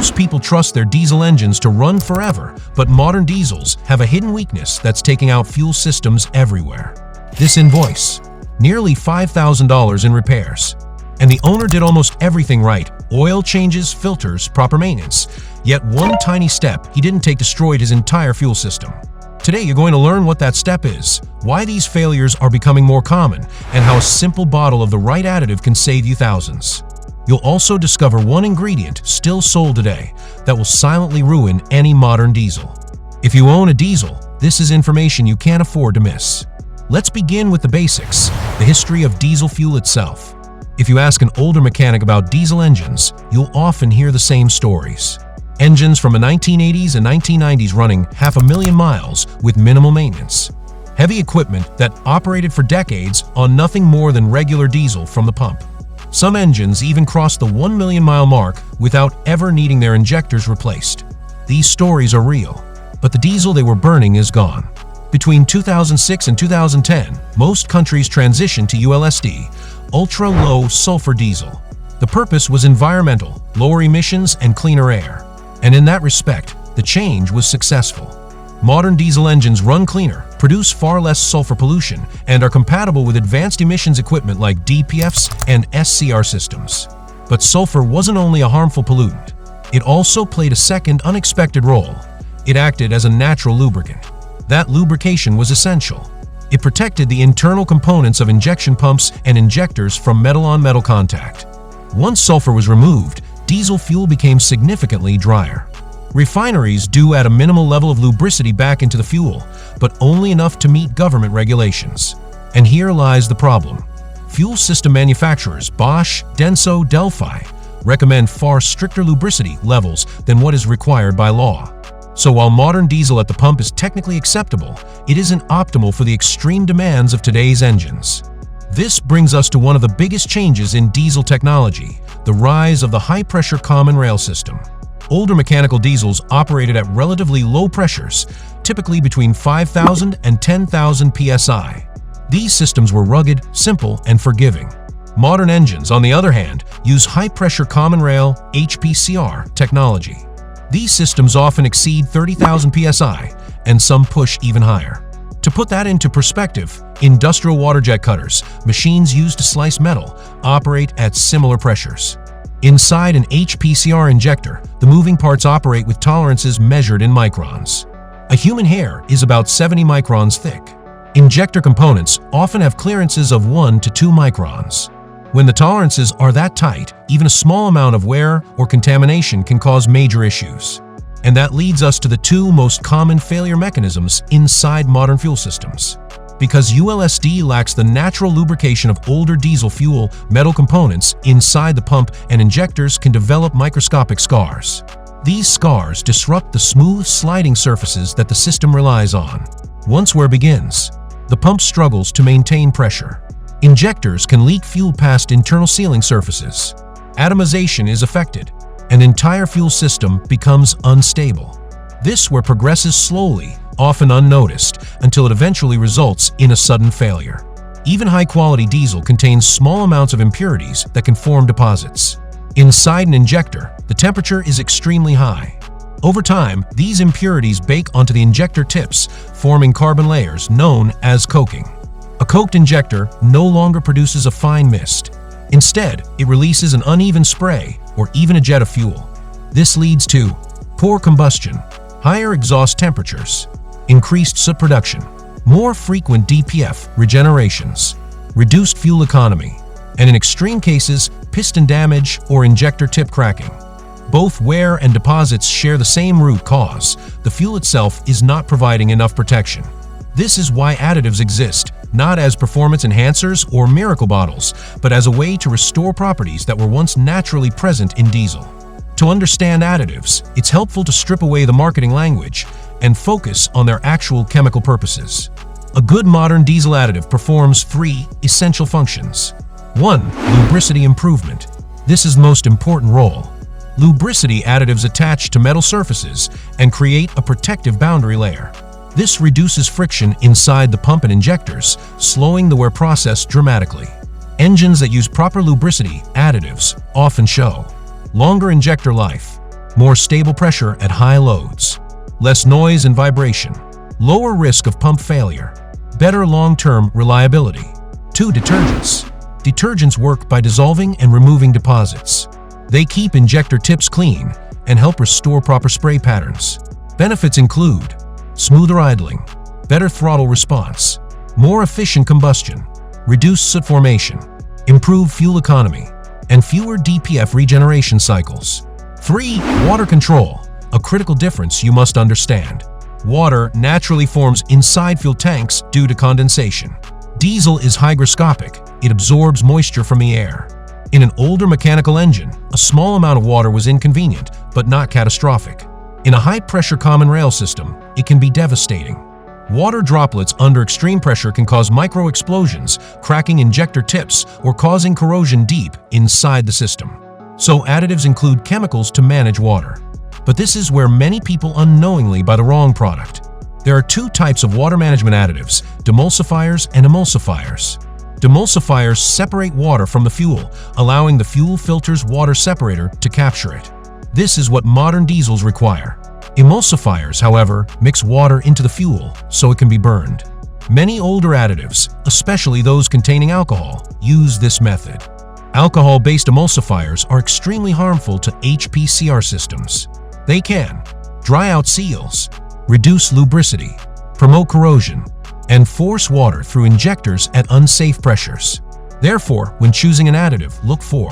Most people trust their diesel engines to run forever, but modern diesels have a hidden weakness that's taking out fuel systems everywhere. This invoice: nearly $5,000 in repairs. And the owner did almost everything right: oil changes, filters, proper maintenance. Yet one tiny step he didn't take destroyed his entire fuel system. Today you're going to learn what that step is, why these failures are becoming more common, and how a simple bottle of the right additive can save you thousands. You'll also discover one ingredient still sold today that will silently ruin any modern diesel. If you own a diesel, this is information you can't afford to miss. Let's begin with the basics, the history of diesel fuel itself. If you ask an older mechanic about diesel engines, you'll often hear the same stories. Engines from the 1980s and 1990s running 500,000 miles with minimal maintenance. Heavy equipment that operated for decades on nothing more than regular diesel from the pump. Some engines even crossed the 1 million mile mark without ever needing their injectors replaced. These stories are real, but the diesel they were burning is gone. Between 2006 and 2010, most countries transitioned to ULSD, Ultra Low Sulfur Diesel. The purpose was environmental, lower emissions, and cleaner air. And in that respect, the change was successful. Modern diesel engines run cleaner, produce far less sulfur pollution, and are compatible with advanced emissions equipment like DPFs and SCR systems. But sulfur wasn't only a harmful pollutant. It also played a second, unexpected role. It acted as a natural lubricant. That lubrication was essential. It protected the internal components of injection pumps and injectors from metal-on-metal contact. Once sulfur was removed, diesel fuel became significantly drier. Refineries do add a minimal level of lubricity back into the fuel, but only enough to meet government regulations. And here lies the problem. Fuel system manufacturers Bosch, Denso, Delphi recommend far stricter lubricity levels than what is required by law. So while modern diesel at the pump is technically acceptable, it isn't optimal for the extreme demands of today's engines. This brings us to one of the biggest changes in diesel technology: the rise of the high-pressure common rail system. Older mechanical diesels operated at relatively low pressures, typically between 5,000 and 10,000 psi. These systems were rugged, simple, and forgiving. Modern engines, on the other hand, use high-pressure common rail (HPCR) technology. These systems often exceed 30,000 psi, and some push even higher. To put that into perspective, industrial water jet cutters, machines used to slice metal, operate at similar pressures. Inside an HPCR injector, the moving parts operate with tolerances measured in microns. A human hair is about 70 microns thick. Injector components often have clearances of 1 to 2 microns. When the tolerances are that tight, even a small amount of wear or contamination can cause major issues. And that leads us to the two most common failure mechanisms inside modern fuel systems. Because ULSD lacks the natural lubrication of older diesel fuel, metal components inside the pump and injectors can develop microscopic scars. These scars disrupt the smooth sliding surfaces that the system relies on. Once wear begins, the pump struggles to maintain pressure. Injectors can leak fuel past internal sealing surfaces. Atomization is affected. An entire fuel system becomes unstable. This progresses slowly, often unnoticed, until it eventually results in a sudden failure. Even high-quality diesel contains small amounts of impurities that can form deposits. Inside an injector, the temperature is extremely high. Over time, these impurities bake onto the injector tips, forming carbon layers known as coking. A coked injector no longer produces a fine mist. Instead, it releases an uneven spray or even a jet of fuel. This leads to poor combustion, higher exhaust temperatures, increased soot production, more frequent DPF regenerations, reduced fuel economy, and in extreme cases, piston damage or injector tip cracking. Both wear and deposits share the same root cause. The fuel itself is not providing enough protection. This is why additives exist, not as performance enhancers or miracle bottles, but as a way to restore properties that were once naturally present in diesel. To understand additives, it's helpful to strip away the marketing language and focus on their actual chemical purposes. A good modern diesel additive performs 3 essential functions. 1. Lubricity improvement. This is the most important role. Lubricity additives attach to metal surfaces and create a protective boundary layer. This reduces friction inside the pump and injectors, slowing the wear process dramatically. Engines that use proper lubricity additives often show longer injector life. more stable pressure at high loads, less noise and vibration, lower risk of pump failure, better long-term reliability. 2. Detergents. Detergents work by dissolving and removing deposits. They keep injector tips clean and help restore proper spray patterns. Benefits include smoother idling, better throttle response, more efficient combustion, reduced soot formation, improved fuel economy, and fewer DPF regeneration cycles. 3. Water control, a critical difference you must understand. Water naturally forms inside fuel tanks due to condensation. Diesel is hygroscopic. It absorbs moisture from the air. In an older mechanical engine, a small amount of water was inconvenient, but not catastrophic. In a high-pressure common rail system, it can be devastating. Water droplets under extreme pressure can cause micro-explosions, cracking injector tips, or causing corrosion deep inside the system. So additives include chemicals to manage water. But this is where many people unknowingly buy the wrong product. There are 2 types of water management additives, demulsifiers and emulsifiers. Demulsifiers separate water from the fuel, allowing the fuel filter's water separator to capture it. This is what modern diesels require. Emulsifiers, however, mix water into the fuel so it can be burned. Many older additives, especially those containing alcohol, use this method. Alcohol-based emulsifiers are extremely harmful to HPCR systems. They can dry out seals, reduce lubricity, promote corrosion, and force water through injectors at unsafe pressures. Therefore, when choosing an additive, look for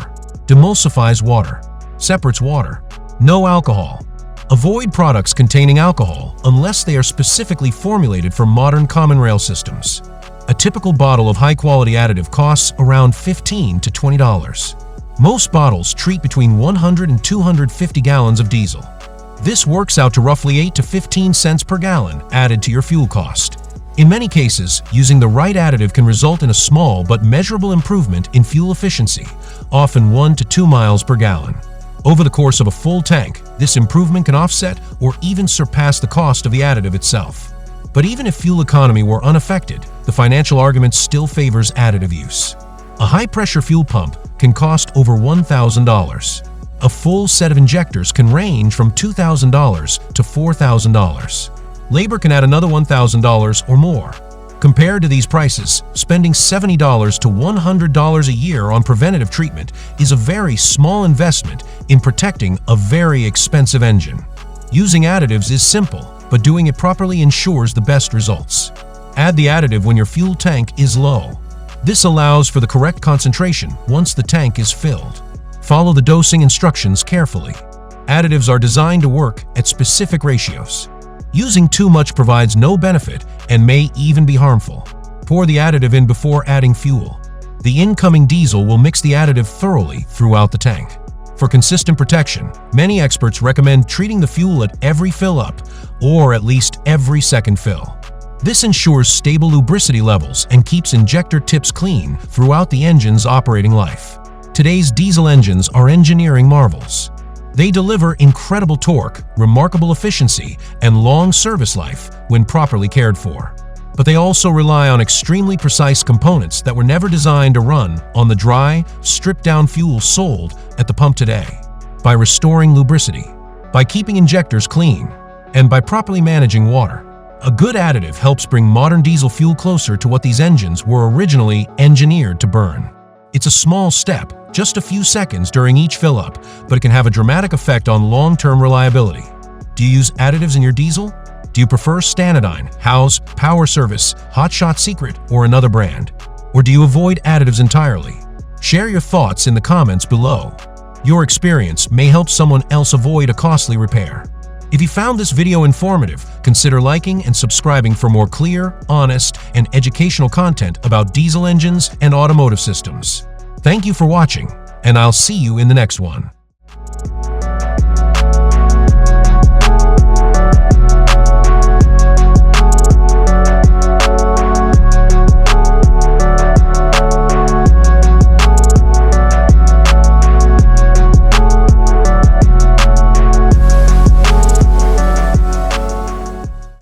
demulsifies water, separates water, no alcohol. Avoid products containing alcohol unless they are specifically formulated for modern common rail systems. A typical bottle of high-quality additive costs around $15 to $20. Most bottles treat between 100 and 250 gallons of diesel. This works out to roughly 8 to 15 cents per gallon added to your fuel cost. In many cases, using the right additive can result in a small but measurable improvement in fuel efficiency, often 1 to 2 miles per gallon. Over the course of a full tank, this improvement can offset or even surpass the cost of the additive itself. But even if fuel economy were unaffected, the financial argument still favors additive use. A high-pressure fuel pump can cost over $1,000. A full set of injectors can range from $2,000 to $4,000. Labor can add another $1,000 or more. Compared to these prices, spending $70 to $100 a year on preventative treatment is a very small investment in protecting a very expensive engine. Using additives is simple, but doing it properly ensures the best results. Add the additive when your fuel tank is low. This allows for the correct concentration once the tank is filled. Follow the dosing instructions carefully. Additives are designed to work at specific ratios. Using too much provides no benefit and may even be harmful. Pour the additive in before adding fuel. The incoming diesel will mix the additive thoroughly throughout the tank. For consistent protection, many experts recommend treating the fuel at every fill-up or at least every second fill. This ensures stable lubricity levels and keeps injector tips clean throughout the engine's operating life. Today's diesel engines are engineering marvels. They deliver incredible torque, remarkable efficiency, and long service life when properly cared for. But they also rely on extremely precise components that were never designed to run on the dry, stripped-down fuel sold at the pump today. By restoring lubricity, by keeping injectors clean, and by properly managing water, a good additive helps bring modern diesel fuel closer to what these engines were originally engineered to burn. It's a small step, just a few seconds during each fill-up, but it can have a dramatic effect on long-term reliability. Do you use additives in your diesel? Do you prefer Stanadine, House, Power Service, Hot Shot Secret, or another brand? Or do you avoid additives entirely? Share your thoughts in the comments below. Your experience may help someone else avoid a costly repair. If you found this video informative, consider liking and subscribing for more clear, honest, and educational content about diesel engines and automotive systems. Thank you for watching, and I'll see you in the next one.